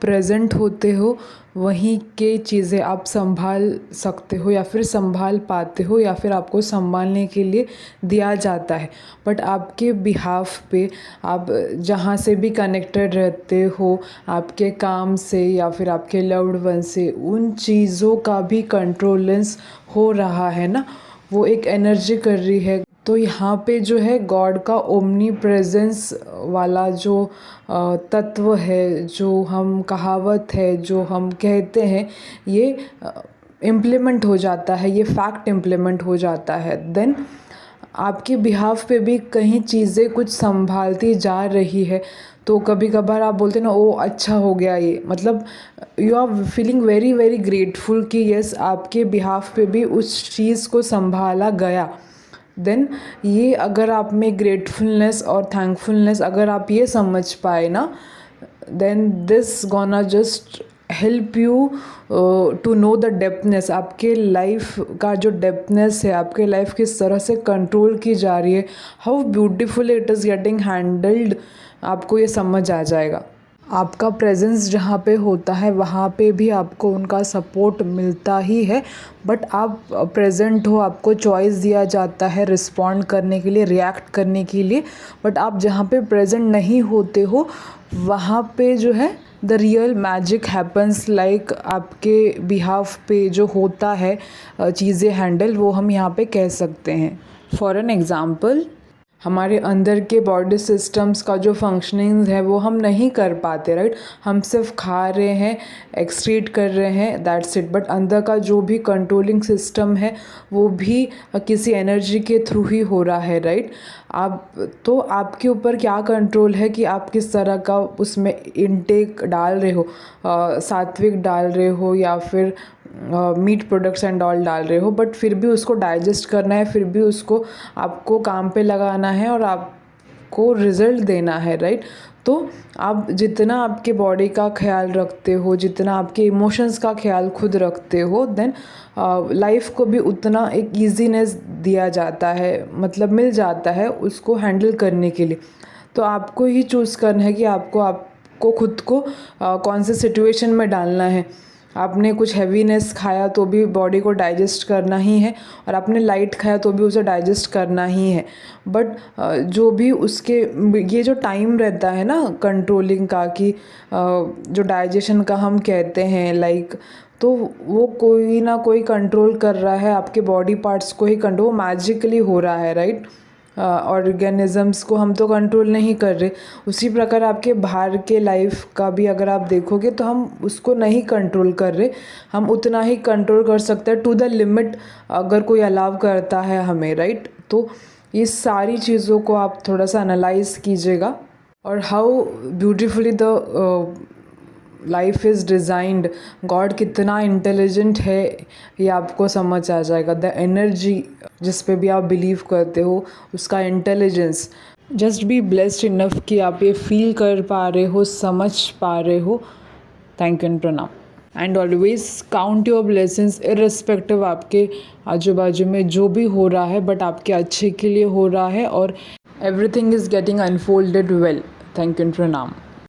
Present होते हो वहीं के चीज़ें आप संभाल सकते हो या फिर संभाल पाते हो या फिर आपको संभालने के लिए दिया जाता है। बट आपके बिहाफ पे आप जहाँ से भी कनेक्टेड रहते हो, आपके काम से या फिर आपके लव्ड वन से, उन चीज़ों का भी कंट्रोलेंस हो रहा है ना, वो एक एनर्जी कर रही है। तो यहाँ पे जो है गॉड का ओमनी प्रेजेंस वाला जो तत्व है, जो हम कहावत है, जो हम कहते हैं, ये इम्प्लीमेंट हो जाता है, ये फैक्ट इम्प्लीमेंट हो जाता है। देन आपके बिहाफ पे भी कहीं चीज़ें कुछ संभालती जा रही है। तो कभी कभार आप बोलते हैं ना, ओ अच्छा हो गया ये, मतलब you are feeling very very grateful कि यस आपके बिहाफ पे भी उस चीज़ को संभाला गया। देन ये अगर आप में ग्रेटफुलनेस और थैंकफुलनेस अगर आप ये समझ पाए ना, then this gonna just help you to know the depthness. आपके लाइफ का जो डेप्थनेस है, आपके लाइफ किस तरह से कंट्रोल की जा रही है, how beautiful it is getting handled, आपको ये समझ आ जाएगा। आपका प्रेजेंस जहाँ पे होता है वहाँ पे भी आपको उनका सपोर्ट मिलता ही है। बट आप प्रेजेंट हो, आपको चॉइस दिया जाता है रिस्पॉन्ड करने के लिए, रिएक्ट करने के लिए। बट आप जहाँ पे प्रेजेंट नहीं होते हो वहाँ पे जो है the real magic happens, like आपके बिहाफ पे जो होता है चीज़ें हैंडल, वो हम यहाँ पे कह सकते हैं। फॉर एन एग्ज़ाम्पल, हमारे अंदर के बॉडी सिस्टम्स का जो फंक्शनिंग है वो हम नहीं कर पाते, राइट। हम सिर्फ खा रहे हैं, एक्सक्रीट कर रहे हैं, दैट्स इट। बट अंदर का जो भी कंट्रोलिंग सिस्टम है वो भी किसी एनर्जी के थ्रू ही हो रहा है, राइट। आप तो आपके ऊपर क्या कंट्रोल है कि आप किस तरह का उसमें इनटेक डाल रहे हो, सात्विक डाल रहे हो या फिर मीट प्रोडक्ट्स एंड ऑल डाल रहे हो। बट फिर भी उसको डाइजेस्ट करना है, फिर भी उसको आपको काम पे लगाना है और आपको रिज़ल्ट देना है, राइट। तो आप जितना आपके बॉडी का ख्याल रखते हो, जितना आपके इमोशंस का ख्याल खुद रखते हो, देन लाइफ को भी उतना एक ईजीनेस दिया जाता है, मतलब मिल जाता है उसको हैंडल करने के लिए। तो आपको ही चूज़ करना है कि आपको खुद को कौन से सिचुएशन में डालना है। आपने कुछ हैवीनेस खाया तो भी बॉडी को डाइजेस्ट करना ही है, और आपने लाइट खाया तो भी उसे डाइजेस्ट करना ही है। बट जो भी उसके ये जो टाइम रहता है ना कंट्रोलिंग का, कि जो डाइजेशन का हम कहते हैं, लाइक, तो वो कोई ना कोई कंट्रोल कर रहा है, आपके बॉडी पार्ट्स को ही कंट्रोल मैजिकली हो रहा है, राइट। ऑर्गेनिज़म्स को हम तो कंट्रोल नहीं कर रहे। उसी प्रकार आपके बाहर के लाइफ का भी अगर आप देखोगे तो हम उसको नहीं कंट्रोल कर रहे, हम उतना ही कंट्रोल कर सकते हैं टू द लिमिट, अगर कोई अलाउ करता है हमें, राइट। तो ये सारी चीज़ों को आप थोड़ा सा एनालाइज कीजिएगा, और how beautifully the life is designed, God कितना इंटेलिजेंट है ये आपको समझ आ जाएगा। द एनर्जी जिस पे भी आप बिलीव करते हो, उसका intelligence, just be blessed enough कि आप ये फील कर पा रहे हो, समझ पा रहे हो। थैंक यू एंड प्रणाम। And always count your blessings, irrespective आपके आजू बाजू में जो भी हो रहा है, बट आपके अच्छे के लिए हो रहा है, और everything is getting unfolded well. Thank you and प्रणाम।